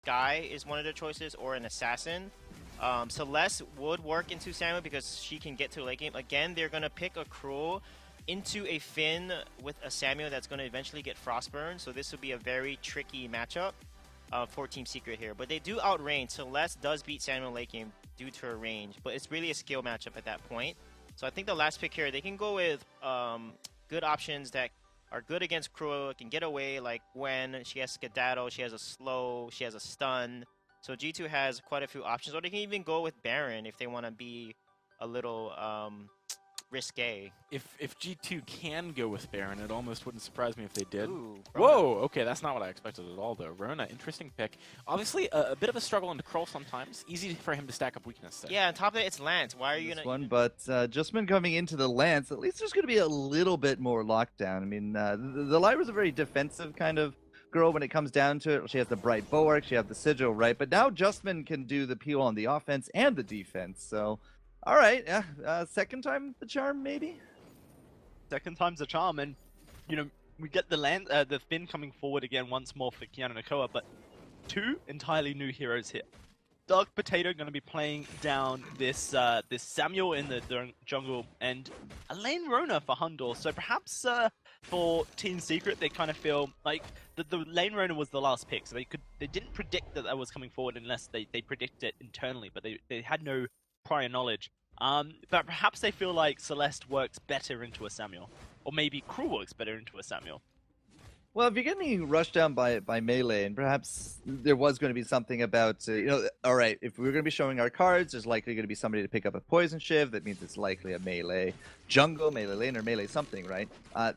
Skye is one of their choices, or an assassin. Celeste would work into Samuel because she can get to late game. Again, they're going to pick a Cruel into a Finn with a Samuel that's going to eventually get Frostburn, so this would be a very tricky matchup for Team Secret here. But they do outrange. Celeste does beat Samuel late game due to her range, but it's really a skill matchup at that point. So I think the last pick here, they can go with good options that are good against Cruel, can get away, like Gwen. She has Skedaddle, she has a slow, she has a stun. So G2 has quite a few options, or they can even go with Baron if they want to be a little risque. If G2 can go with Baron, it almost wouldn't surprise me if they did. Ooh, Whoa, okay, that's not what I expected at all, though. Rona, interesting pick. Obviously, a bit of a struggle into Kroll sometimes. Easy for him to stack up weakness there. Yeah, on top of it, it's Lance. Why are you this gonna? one? But Justman coming into the Lance, at least there's going to be a little bit more lockdown. I mean, the Lyra's a very defensive kind of girl when it comes down to it. She has the bright bulwark, she has the sigil, right? But now Justman can do the peel on the offense and the defense. So, all right, yeah, second time the charm, maybe. Second time's a charm, and you know we get the Finn coming forward again once more for Kiana Nakoa, but two entirely new heroes here. Dark Potato going to be playing down this this Samuel in the jungle, and a lane Rona for Hundor. So perhaps for Team Secret, they kind of feel like the lane Rona was the last pick, so they didn't predict that was coming forward unless they predicted it internally, but they had no prior knowledge. But perhaps they feel like Celeste works better into a Samuel, or maybe Crew works better into a Samuel. Well, if you're getting rushed down by melee, and perhaps there was going to be something about, all right, if we're going to be showing our cards, there's likely going to be somebody to pick up a poison shiv. That means it's likely a melee jungle, melee lane, or melee something, right?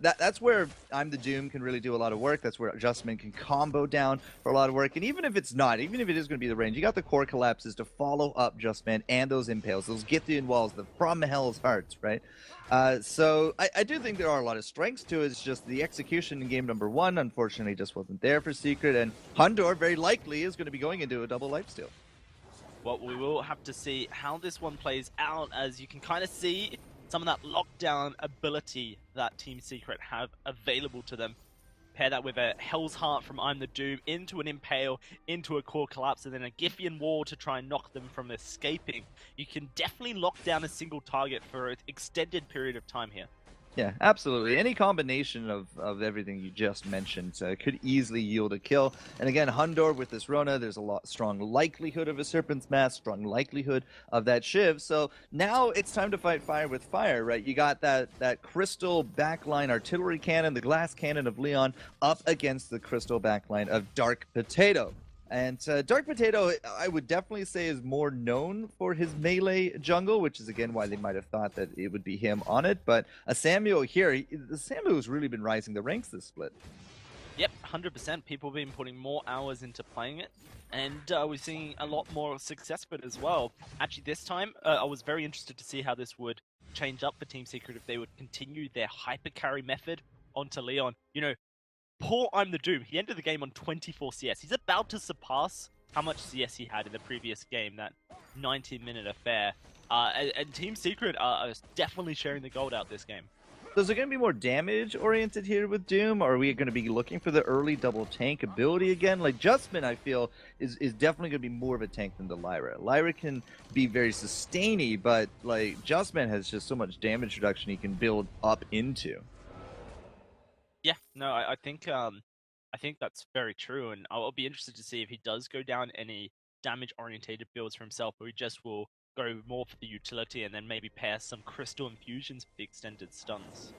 That's where I'm the Doom can really do a lot of work. That's where Justman can combo down for a lot of work. And even if it's not, even if it is going to be the range, you got the core collapses to follow up Justman and those impales, those Githian walls, the from hell's hearts, right? So I do think there are a lot of strengths to it. It's just the execution in game number one, unfortunately, just wasn't there for Secret. And Hundor very likely is going to be going into a double lifesteal. Well, we will have to see how this one plays out, as you can kind of see some of that lockdown ability that Team Secret have available to them. Pair that with a Hell's Heart from I'm the Doom into an Impale, into a Core Collapse, and then a Githian Wall to try and knock them from escaping. You can definitely lock down a single target for an extended period of time here. Yeah, absolutely. Any combination of everything you just mentioned could easily yield a kill. And again, Hundor with this Rona, there's a strong likelihood of a Serpent's Mask, strong likelihood of that Shiv. So now it's time to fight fire with fire, right? You got that crystal backline artillery cannon, the glass cannon of Leon, up against the crystal backline of Dark Potato. And Dark Potato, I would definitely say, is more known for his melee jungle, which is, again, why they might have thought that it would be him on it. But a Samuel here, the Samuel has really been rising the ranks this split. Yep, 100%. People have been putting more hours into playing it, and we're seeing a lot more success with it as well. Actually, this time, I was very interested to see how this would change up for Team Secret if they would continue their hyper carry method onto Leon. You know, poor I'm the Doom, he ended the game on 24 CS. He's about to surpass how much CS he had in the previous game, that 90-minute affair. And Team Secret are definitely sharing the gold out this game. So is it going to be more damage-oriented here with Doom, or are we going to be looking for the early double tank ability again? Like, Justman, I feel, is definitely going to be more of a tank than the Lyra. Lyra can be very sustainy, but, like, Justman has just so much damage reduction he can build up into. Yeah, no, I think that's very true, and I'll be interested to see if he does go down any damage-orientated builds for himself, or he just will go more for the utility and then maybe pair some crystal infusions for the extended stuns.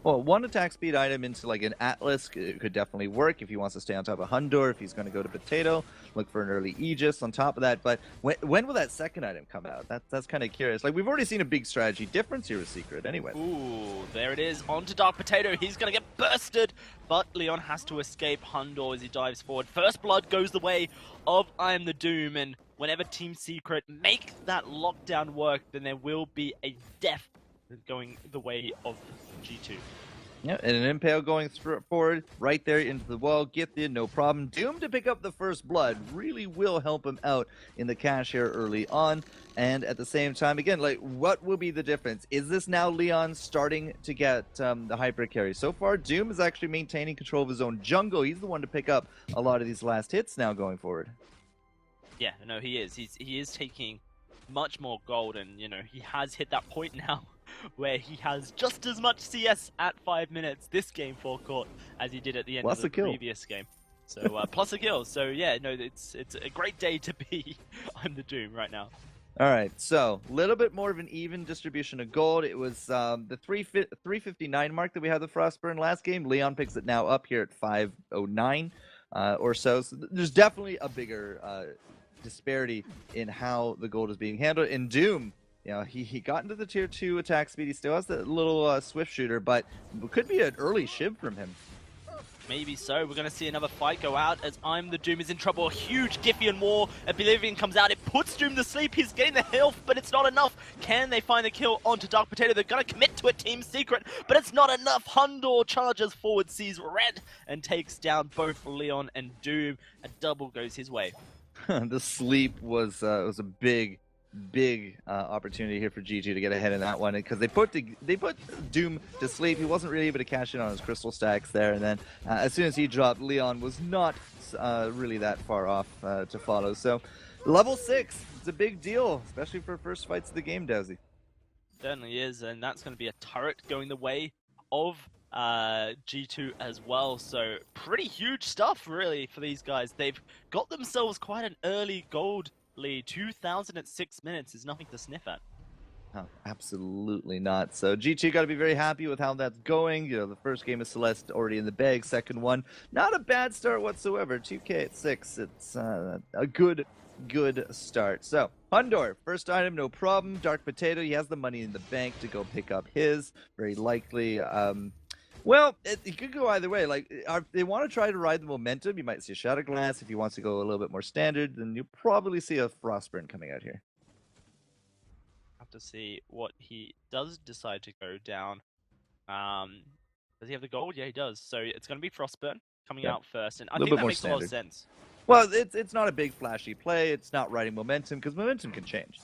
Well, one attack speed item into like an Atlas could definitely work if he wants to stay on top of Hundor. If he's going to go to Potato, look for an early Aegis on top of that. But when will that second item come out? That's kind of curious. Like, we've already seen a big strategy difference here with Secret anyway. Ooh, there it is. On to Dark Potato. He's going to get bursted, but Leon has to escape Hundor as he dives forward. First Blood goes the way of I Am the Doom, and whenever Team Secret make that lockdown work, then there will be a death going the way of G2. Yeah, and an Impale going forward, right there into the wall. Githian, no problem. Doom to pick up the first blood really will help him out in the cash here early on. And at the same time, again, like, what will be the difference? Is this now Leon starting to get the hyper carry? So far, Doom is actually maintaining control of his own jungle. He's the one to pick up a lot of these last hits now going forward. Yeah, no, he is. He is taking much more gold, and you know he has hit that point now where he has just as much CS at 5 minutes this game forecourt as he did at the end Plus of the a kill. previous game. So plus a kill. So yeah, no, it's a great day to be on the Doom right now. All right, so a little bit more of an even distribution of gold. It was the 359 mark that we had the Frostburn last game. Leon picks it now up here at 509 or so. So there's definitely a bigger disparity in how the gold is being handled. In Doom, you know, he got into the tier 2 attack speed. He still has that little swift shooter, but it could be an early shiv from him. Maybe so. We're going to see another fight go out as I'm the Doom is in trouble. A huge Giffian War. Oblivion comes out. It puts Doom to sleep. He's getting the health, but it's not enough. Can they find the kill onto Dark Potato? They're going to commit to a team secret, but it's not enough. Hundor charges forward, sees red, and takes down both Leon and Doom. A double goes his way. The sleep was a big opportunity here for G2 to get ahead in that one, because they put Doom to sleep. He wasn't really able to cash in on his crystal stacks there, and then as soon as he dropped, Leon was not really that far off to follow. So level 6, it's a big deal, especially for first fights of the game, Dowsy. Certainly is, and that's going to be a turret going the way of G2 as well. So pretty huge stuff really for these guys. They've got themselves quite an early gold lead. 2006 minutes is nothing to sniff at. Oh, absolutely not. So G2 got to be very happy with how that's going. You know, the first game of Celeste already in the bag. Second one, not a bad start whatsoever. 2K at 6. It's a good start. So Hundor, first item, no problem. Dark Potato, he has the money in the bank to go pick up his. Very likely. Well, it could go either way. Like, if they want to try to ride the momentum, you might see a Shadow Glass. If he wants to go a little bit more standard, then you'll probably see a Frostburn coming out here. Have to see what he does decide to go down. Does he have the gold? Yeah, he does. So it's going to be Frostburn coming out first, and I think that makes a lot of sense. Well, it's not a big flashy play. It's not riding momentum, because momentum can change.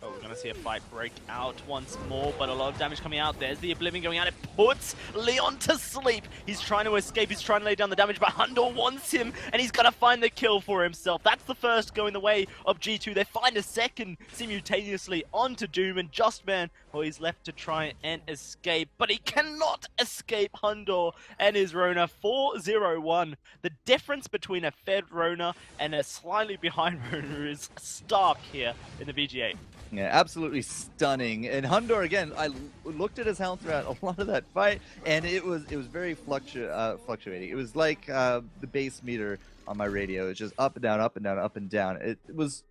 Oh, we're going to see a fight break out once more, but a lot of damage coming out. There's the Oblivion going out. It puts Leon to sleep. He's trying to escape. He's trying to lay down the damage, but Hundor wants him, and he's going to find the kill for himself. That's the first going the way of G2. They find a second simultaneously onto Doom, and Justman, well, he's left to try and escape, but he cannot escape Hundor and his Rona. 4-0-1. The difference between a fed Rona and a slightly behind Rona is stark here in the VG8. Yeah, absolutely stunning. And Hundor, again, I looked at his health throughout a lot of that fight, and it was very fluctuating. It was like the base meter on my radio. It's just up and down, up and down, up and down. It was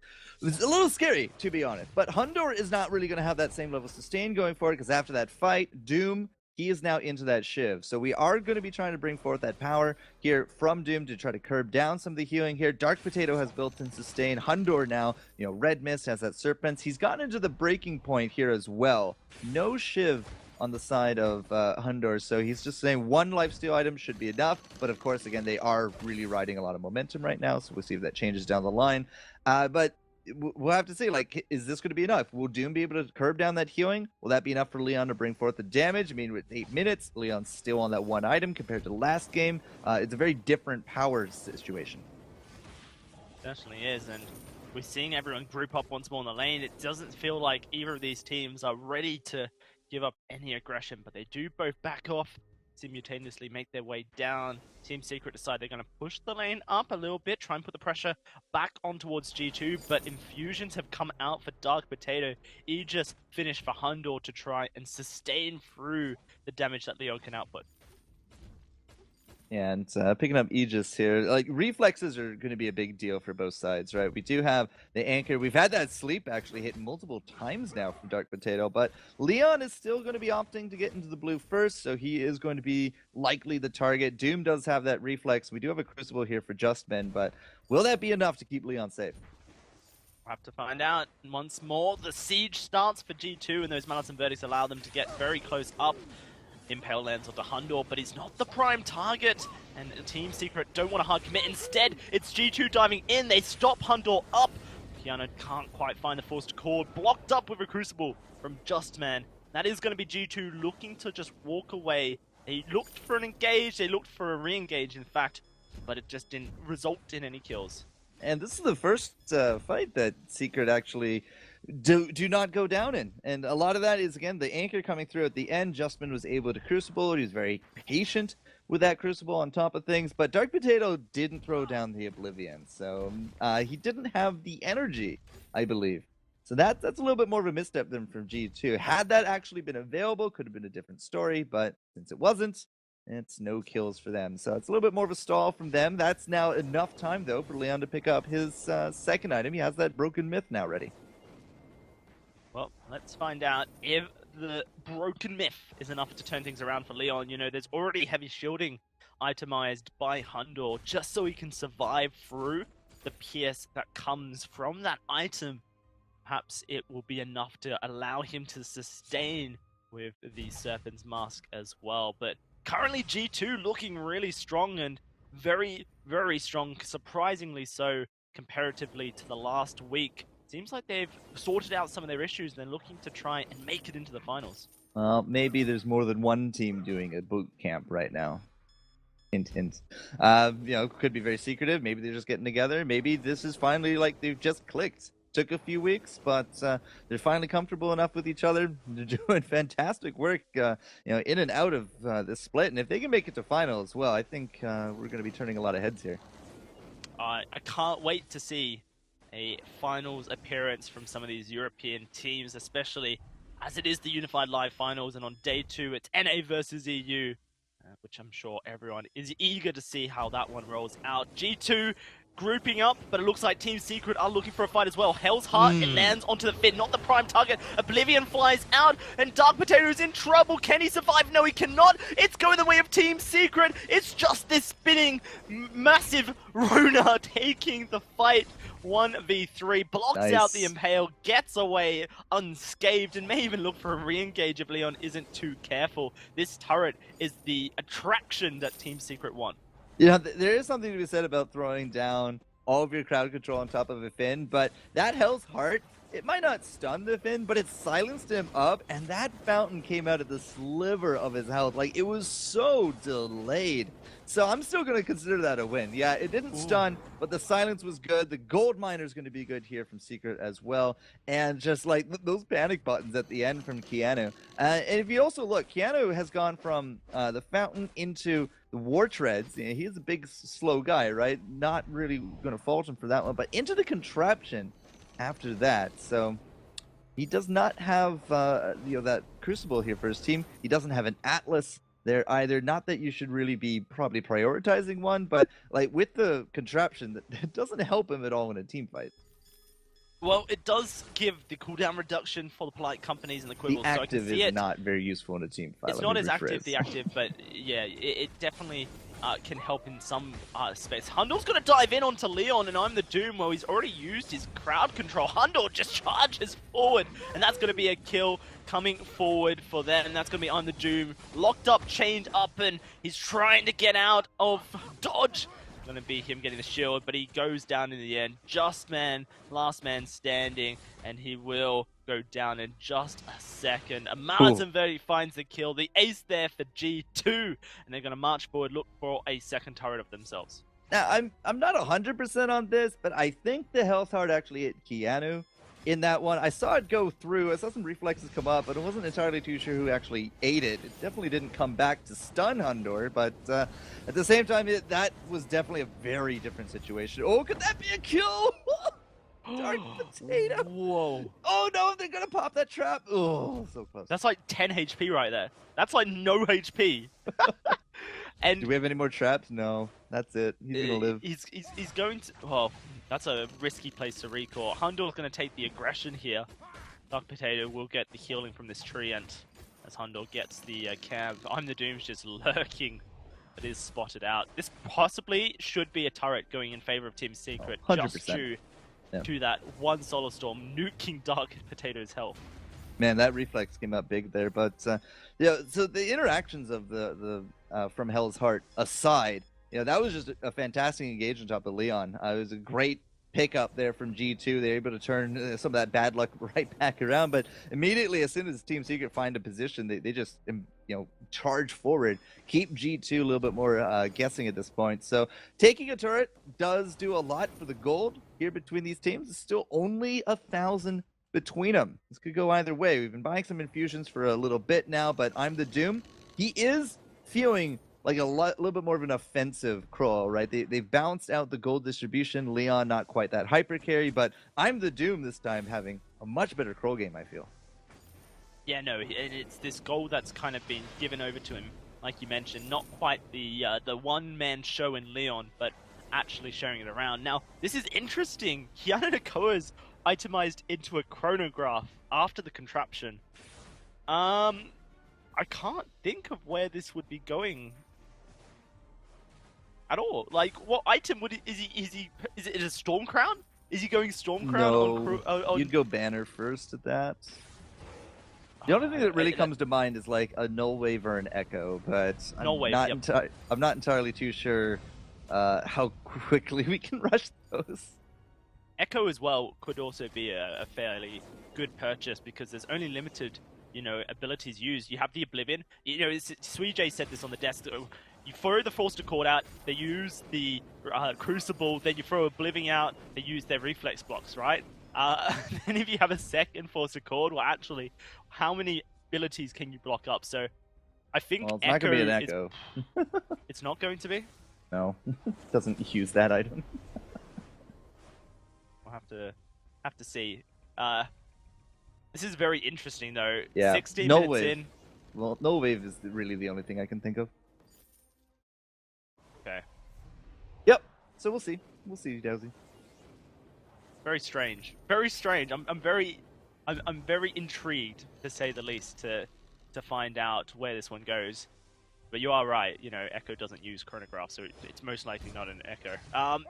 a little scary, to be honest. But Hundor is not really going to have that same level of sustain going forward, because after that fight, Doom, he is now into that Shiv. So we are going to be trying to bring forth that power here from Doom to try to curb down some of the healing here. Dark Potato has built-in sustain. Hundor now, you know, Red Mist has that Serpents. He's gotten into the breaking point here as well. No Shiv on the side of Hundor, so he's just saying one lifesteal item should be enough. But of course, again, they are really riding a lot of momentum right now, so we'll see if that changes down the line. But we'll have to see, like, is this going to be enough? Will Doom be able to curb down that healing? Will that be enough for Leon to bring forth the damage? I mean, with 8 minutes, Leon's still on that one item compared to the last game. It's a very different power situation. Certainly is, and we're seeing everyone group up once more in the lane. It doesn't feel like either of these teams are ready to give up any aggression, but they do both back off, simultaneously make their way down. Team Secret decide they're going to push the lane up a little bit, try and put the pressure back on towards G2, but infusions have come out for Dark Potato. Aegis finished for Hundor to try and sustain through the damage that Leon can output. And picking up Aegis here, like, reflexes are going to be a big deal for both sides, right? We do have the anchor. We've had that sleep actually hit multiple times now from Dark Potato, but Leon is still going to be opting to get into the blue first, so he is going to be likely the target. Doom does have that reflex. We do have a Crucible here for Justmen, but will that be enough to keep Leon safe? We'll have to find out. Once more, the siege starts for G2, and those Malice and Verdicts allow them to get very close up. Impale lands onto Hundor, but he's not the prime target, and Team Secret don't want to hard commit. Instead, it's G2 diving in. They stop Hundor up. Piano can't quite find the forced chord. Blocked up with a Crucible from Justman. That is going to be G2 looking to just walk away. They looked for an engage, they looked for a re-engage, in fact, but it just didn't result in any kills. And this is the first fight that Secret actually do not go down in. And a lot of that is, again, the anchor coming through at the end. Justman was able to crucible. He was very patient with that crucible on top of things. But Dark Potato didn't throw down the Oblivion. So he didn't have the energy, I believe. So that's a little bit more of a misstep than from G2. Had that actually been available, could have been a different story. But since it wasn't, it's no kills for them. So it's a little bit more of a stall from them. That's now enough time, though, for Leon to pick up his second item. He has that Broken Myth now ready. Well, let's find out if the Broken Myth is enough to turn things around for Leon. You know, there's already heavy shielding itemized by Hundor just so he can survive through the pierce that comes from that item. Perhaps it will be enough to allow him to sustain with the Serpent's Mask as well. But currently G2 looking really strong and very, very strong, surprisingly so comparatively to the last week. Seems like they've sorted out some of their issues and they're looking to try and make it into the finals. Well, maybe there's more than one team doing a boot camp right now. Hint, hint. Could be very secretive. Maybe they're just getting together. Maybe this is finally like they've just clicked. Took a few weeks, but they're finally comfortable enough with each other. They're doing fantastic work, in and out of this split. And if they can make it to finals, well, I think we're going to be turning a lot of heads here. I can't wait to see a finals appearance from some of these European teams, especially as it is the Unified Live Finals, and on day 2 it's NA versus EU, which I'm sure everyone is eager to see how that one rolls out. G2 grouping up, but it looks like Team Secret are looking for a fight as well. Hell's Heart, it lands onto the Finn, not the prime target. Oblivion flies out, and Dark Potato is in trouble. Can he survive? No, he cannot. It's going the way of Team Secret. It's just this spinning, massive Rona taking the fight. 1v3, blocks out the Impale, gets away unscathed, and may even look for a re-engage if Leon isn't too careful. This turret is the attraction that Team Secret want. There is something to be said about throwing down all of your crowd control on top of a Finn, but that Hell's Heart, it might not stun the Finn, but it silenced him up, and that fountain came out of the sliver of his health. Like, it was so delayed. So I'm still going to consider that a win. Yeah, it didn't stun, but the silence was good. The gold miner is going to be good here from Secret as well. And just like those panic buttons at the end from Keanu. And if you also look, Keanu has gone from the fountain into the war treads. He's a big, slow guy, right? Not really going to fault him for that one, but into the contraption after that. So he does not have that crucible here for his team. He doesn't have an Atlas there either. Not that you should really be probably prioritizing one, but like with the contraption, that doesn't help him at all in a team fight. Well, it does give the cooldown reduction for the polite companies and the quibbles. The active so I can see is not very useful in a team fight. It's not as active, the active, but yeah, it definitely can help in some space. Hundor's going to dive in onto Leon, and I'm the Doom. Well, he's already used his crowd control. Hundor just charges forward, and that's going to be a kill coming forward for them, and that's going to be I'm the Doom. Locked up, chained up, and he's trying to get out of dodge. Going to be him getting the shield, but he goes down in the end. Last man standing, and he will go down in just a second. Amazenverdi finds the kill, the ace there for G2, and they're going to march forward, look for a second turret of themselves. Now, I'm not 100% on this, but I think the Health Heart actually hit Keanu in that one. I saw it go through. I saw some reflexes come up, but I wasn't entirely too sure who actually ate it. It definitely didn't come back to stun Hundor, but at the same time, that was definitely a very different situation. Oh, could that be a kill? Dark Potato. Whoa. Oh no, they're going to pop that trap. Oh, so close. That's like 10 HP right there. That's like no HP. And do we have any more traps? No, that's it. He's going to live. He's going to... Well, that's a risky place to recall. Hundor's going to take the aggression here. Dark Potato will get the healing from this tree, and as Hundor gets the camp, I'm the Doom's just lurking, but is spotted out. This possibly should be a turret going in favor of Team Secret, 100%. just due to that one Solar Storm nuking Dark Potato's health. Man, that reflex came out big there, but yeah. So the interactions of the from Hell's Heart aside, that was just a fantastic engage on top of Leon. It was a great pickup there from G2. They were able to turn some of that bad luck right back around. But immediately, as soon as Team Secret find a position, they just charge forward, keep G2 a little bit more guessing at this point. So taking a turret does do a lot for the gold here between these teams. It's still only 1,000 between them. This could go either way. We've been buying some infusions for a little bit now, but I'm the Doom. He is feeling like a little bit more of an offensive Kroll, right? They've balanced out the gold distribution. Leon not quite that hyper carry, but I'm the Doom this time having a much better Kroll game, I feel. Yeah, no, it's this gold that's kind of been given over to him, like you mentioned. Not quite the one-man show in Leon, but actually showing it around. Now, this is interesting. Kiana Nakoa's itemized into a chronograph after the contraption. I can't think of where this would be going at all. Like, what item is it a Storm Crown? Is he going Storm Crown on you'd go Banner first at that. The only thing that really comes to mind is like a Null Wave or an Echo, but I'm not entirely too sure how quickly we can rush those. Echo as well could also be a fairly good purchase because there's only limited, abilities used. You have the Oblivion. Suijay said this on the desk. You throw the Force to Chord out, they use the Crucible, then you throw Oblivion out, they use their Reflex blocks, right? Then if you have a second Force to Chord, well, actually, how many abilities can you block up? So I think it's not going to be an Echo. It's not going to be? No, doesn't use that item. We'll have to see. This is very interesting, though. Yeah, 16 minutes in. Well, Null Wave is really the only thing I can think of. Okay. Yep. So we'll see. We'll see, Dowsy. Very strange. Very strange. I'm very intrigued, to say the least, to find out where this one goes. But you are right, Echo doesn't use chronograph, so it's most likely not an Echo.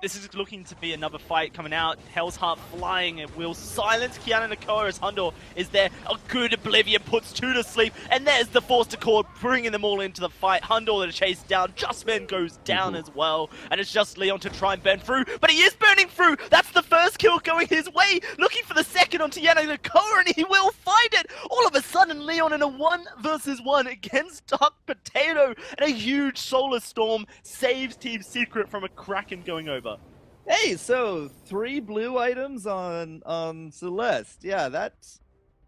This is looking to be another fight coming out. Hell's Heart flying, it will silence Kiana Nakoa as Hundor is there. A good Oblivion puts two to sleep, and there's the Force to Chord, bringing them all into the fight. Hundor to chase down, Justman goes down as well, and it's just Leon to try and burn through, but he is burning through! That's the first kill going his way, looking for the second on Kiana Nakoa, and he will find it! All of a sudden, Leon in a 1v1 against Dark Potato, and a huge Solar Storm saves Team Secret from a Kraken going over. Hey, so 3 blue items on Celeste. Yeah, that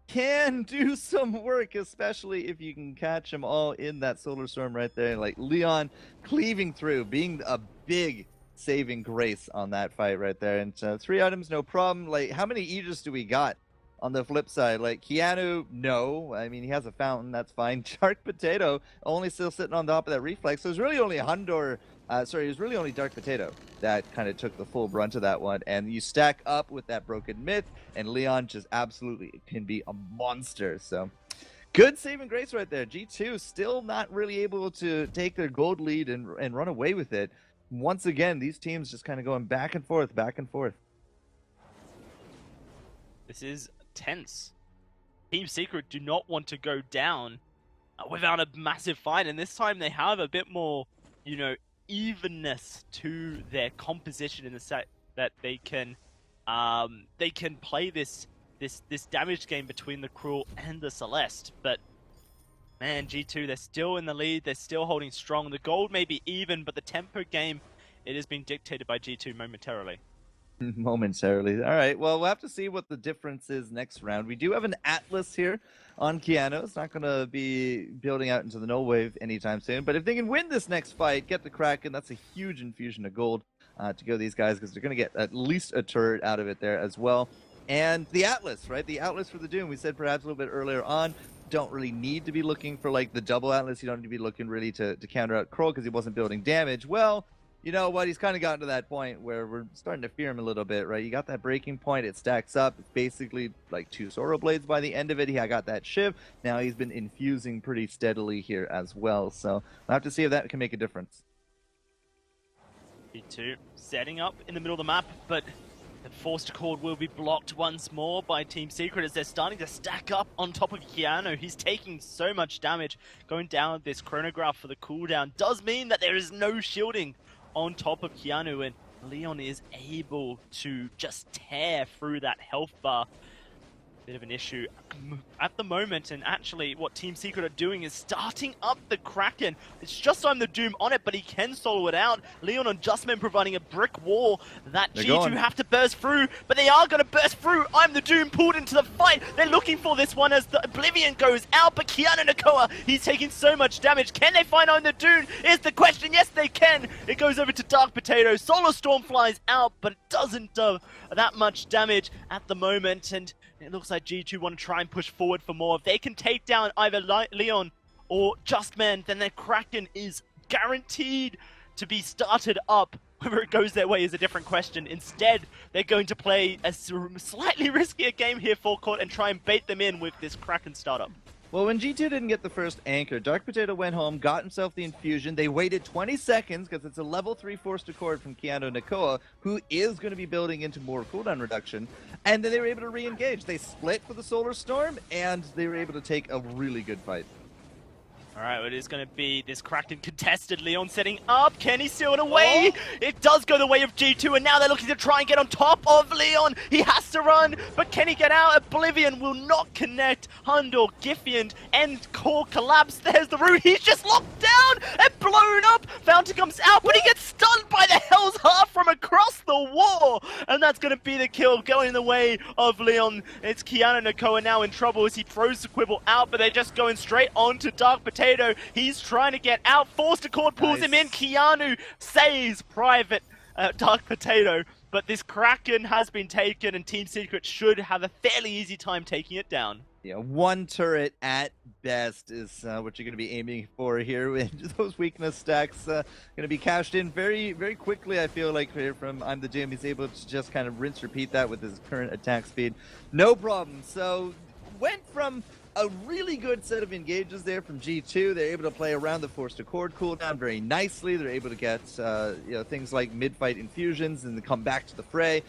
can do some work, especially if you can catch them all in that Solar Storm right there. Like Leon cleaving through, being a big saving grace on that fight right there. And 3 items, no problem. Like, how many Aegis do we got? On the flip side, like Keanu, no. I mean, he has a fountain, that's fine. Dark Potato only still sitting on top of that reflex. So it was really only it was really only Dark Potato that kind of took the full brunt of that one. And you stack up with that Broken Myth, and Leon just absolutely can be a monster. So good saving grace right there. G2 still not really able to take their gold lead and run away with it. Once again, these teams just kind of going back and forth, back and forth. This is tense. Team Secret do not want to go down without a massive fight, and this time they have a bit more, evenness to their composition in the set that they can play this damage game between the Cruel and the Celeste. But man, G2, they're still in the lead, they're still holding strong. The gold may be even, but the tempo game, it is being dictated by G2 momentarily. Momentarily. All right. Well, we'll have to see what the difference is next round. We do have an Atlas here on Keanu. It's not going to be building out into the Null Wave anytime soon. But if they can win this next fight, get the Kraken, that's a huge infusion of gold to go these guys, because they're going to get at least a turret out of it there as well. And the Atlas, right? The Atlas for the Doom. We said perhaps a little bit earlier on, don't really need to be looking for like the double Atlas. You don't need to be looking really to counter out Kroll because he wasn't building damage. Well, you know what? He's kind of gotten to that point where we're starting to fear him a little bit, right? You got that breaking point. It stacks up. It's basically like 2 Sorrow Blades by the end of it. He got that Shiv. Now he's been infusing pretty steadily here as well. So we'll have to see if that can make a difference. G2 setting up in the middle of the map, but the Forced Chord will be blocked once more by Team Secret as they're starting to stack up on top of Keanu. He's taking so much damage. Going down this chronograph for the cooldown does mean that there is no shielding on top of Keanu, and Leon is able to just tear through that health bar. bit of an issue at the moment, and actually what Team Secret are doing is starting up the Kraken. It's just I'm the Doom on it, but he can solo it out. Leon and Justman providing a brick wall that G2 have to burst through, but they are going to burst through. I'm the Doom pulled into the fight. They're looking for this one as the Oblivion goes out, but Keanu Nakoa, he's taking so much damage. Can they find I'm the Doom? Is the question. Yes, they can. It goes over to Dark Potato. Solar Storm flies out, but it doesn't do that much damage at the moment, and it looks like G2 want to try and push forward for more. If they can take down either Leon or Justman, then their Kraken is guaranteed to be started up. Whether it goes their way is a different question. Instead, they're going to play a slightly riskier game here, Forecourt, and try and bait them in with this Kraken startup. Well, when G2 didn't get the first anchor, Dark Potato went home, got himself the infusion. They waited 20 seconds because it's a level 3 forced accord from Keanu Nakoa, who is going to be building into more cooldown reduction. And then they were able to re-engage. They split for the Solar Storm, and they were able to take a really good fight. Alright, well, it is going to be this Kraken contested. Leon setting up. Can he seal it away? Oh. It does go the way of G2, and now they're looking to try and get on top of Leon. He has to run, but can he get out? Oblivion will not connect. Hundor, Giffian, and Core collapse. There's the root. He's just locked down and blown up. Fountain comes out, but he gets stunned by the Hell's Heart from across the wall. And that's going to be the kill going the way of Leon. It's Keanu Nakoa now in trouble as he throws the Quibble out, but they're just going straight on to Dark Potato. He's trying to get out. Forced Accord pulls him in. Keanu saves Private Dark Potato. But this Kraken has been taken, and Team Secret should have a fairly easy time taking it down. Yeah, one turret at best is what you're going to be aiming for here. Those weakness stacks going to be cashed in very, very quickly, I feel like, here from I'm the Doom. He's able to just kind of rinse, repeat that with his current attack speed. No problem. So, went from a really good set of engages there from G2. They're able to play around the forced accord cooldown very nicely. They're able to get things like mid-fight infusions and come back to the fray.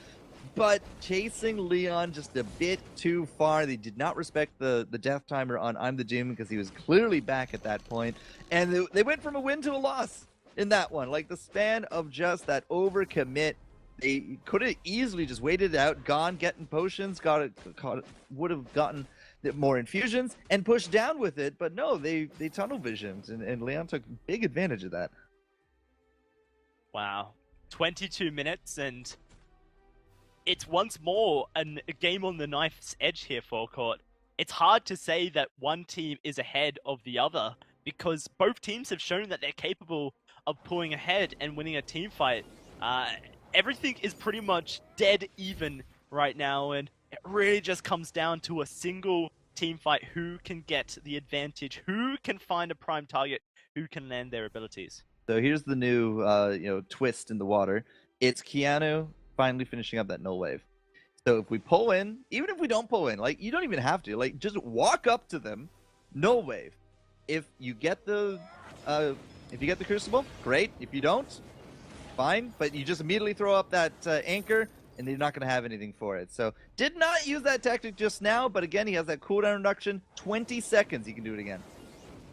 But chasing Leon just a bit too far. They did not respect the death timer on I'm the Doom because he was clearly back at that point. And they went from a win to a loss in that one. Like the span of just that overcommit. They could have easily just waited it out, gone getting potions, would have gotten more infusions and pushed down with it, but no, they tunnel visioned, and Leon took big advantage of that. Wow. 22 minutes, and it's once more a game on the knife's edge here, Forecourt. It's hard to say that one team is ahead of the other, because both teams have shown that they're capable of pulling ahead and winning a team fight. Everything is pretty much dead even right now, and it really just comes down to a single team fight. Who can get the advantage? Who can find a prime target? Who can land their abilities? So here's the new twist in the water. It's Keanu finally finishing up that null wave. So if we pull in, even if we don't pull in, like you don't even have to, like just walk up to them, null wave. If you get the crucible, great. If you don't, fine. But you just immediately throw up that anchor, and they're not going to have anything for it. So, did not use that tactic just now, but again, he has that cooldown reduction. 20 seconds, he can do it again.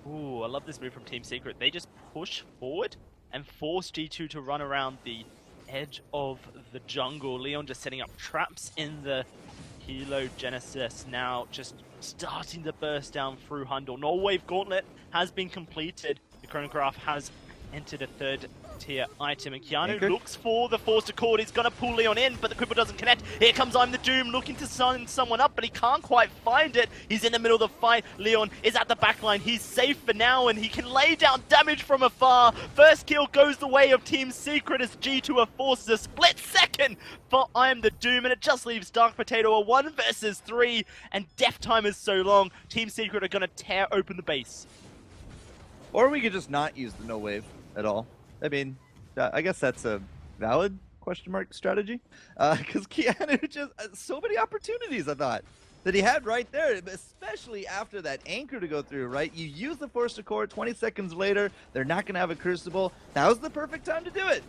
Ooh, I love this move from Team Secret. They just push forward and force G2 to run around the edge of the jungle. Leon just setting up traps in the Hilo Genesis, now just starting to burst down through Hundor. Null Wave Gauntlet has been completed. The chronograph has entered a third tier item, and Keanu looks for the forced accord. He's gonna pull Leon in, but the cripple doesn't connect. Here comes I'm the Doom looking to sign someone up, but he can't quite find it. He's in the middle of the fight. Leon is at the back line. He's safe for now, and he can lay down damage from afar. First kill goes the way of Team Secret as G2 forces a split second for I'm the Doom, and it just leaves Dark Potato a 1 versus 3, and death time is so long. Team Secret are gonna tear open the base. Or we could just not use the no wave at all. I mean, I guess that's a valid question mark strategy. Because Keanu just so many opportunities, I thought, that he had right there, especially after that anchor to go through, right? You use the forced accord, 20 seconds later, they're not going to have a crucible. That was the perfect time to do it.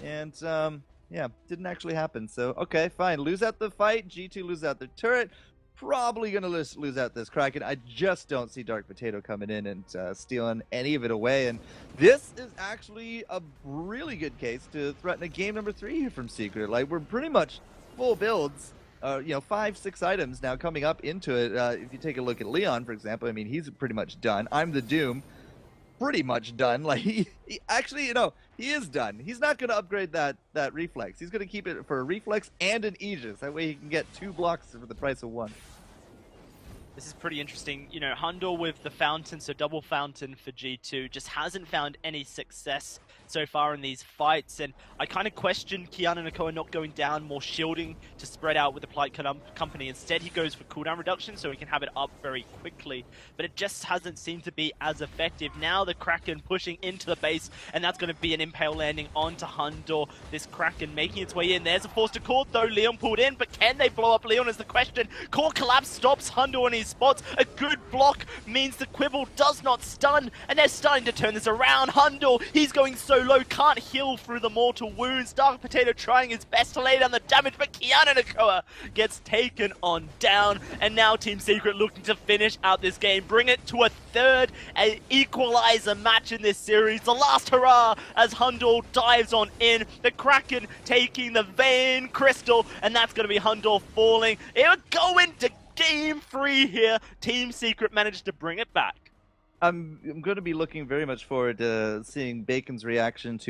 And, yeah, didn't actually happen. So, okay, fine. Lose out the fight. G2 lose out the turret. Probably going to lose out this Kraken. I just don't see Dark Potato coming in and stealing any of it away. And this is actually a really good case to threaten a game number 3 here from Secret. Like, we're pretty much full builds. 5, 6 items now coming up into it. If you take a look at Leon, for example, I mean, he's pretty much done. I'm the Doom, pretty much done. Like he actually, he is done. He's not going to upgrade that reflex. He's going to keep it for a reflex and an Aegis. That way he can get 2 blocks for the price of 1. This is pretty interesting. Hundor with the fountain, so double fountain for G2, just hasn't found any success so far in these fights, and I kind of question Kiana Nakoa not going down, more shielding to spread out with the Polite Company. Instead, he goes for cooldown reduction so he can have it up very quickly, but it just hasn't seemed to be as effective. Now the Kraken pushing into the base, and that's going to be an impale landing onto Hundor. This Kraken making its way in. There's a force to Core, though. Leon pulled in, but can they blow up Leon is the question. Core collapse stops Hundor in his spots. A good block means the Quibble does not stun, and they're starting to turn this around. Hundor, he's going so low, can't heal through the mortal wounds. Dark Potato trying his best to lay down the damage, but Kiana Nakoa gets taken on down, and now Team Secret looking to finish out this game, bring it to a third equalizer match in this series. The last hurrah as Hundor dives on in. The Kraken taking the Vein Crystal, and that's going to be Hundor falling. It would go into Game 3 here. Team Secret managed to bring it back. I'm going to be looking very much forward to seeing Bacon's reaction to